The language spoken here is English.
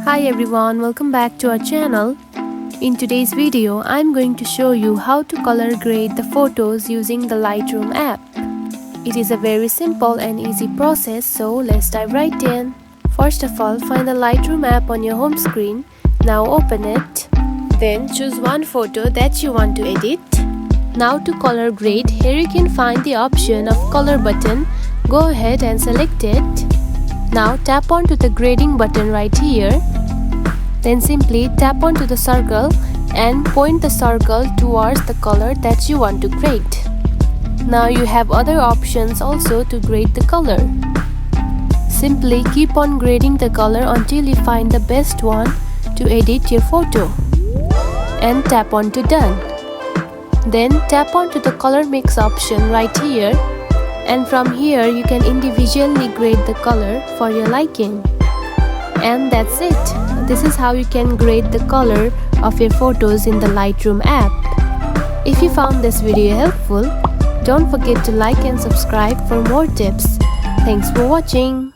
Hi everyone, welcome back to our channel. In today's video, I'm going to show you how to color grade the photos using the Lightroom app. It is a very simple and easy process, so let's dive right in. First of all, find the Lightroom app on your home screen. Now open it. Then choose one photo that you want to edit. Now to color grade, here you can find the option of color button. Go ahead and select it. Now tap onto the grading button right here. Then simply tap onto the circle and point the circle towards the color that you want to grade. Now you have other options also to grade the color. Simply keep on grading the color until you find the best one to edit your photo. And tap onto done. Then tap onto the color mix option right here. And from here you can individually grade the color for your liking. And that's it. This is how you can grade the color of your photos in the Lightroom app. If you found this video helpful, don't forget to like and subscribe for more tips. Thanks for watching.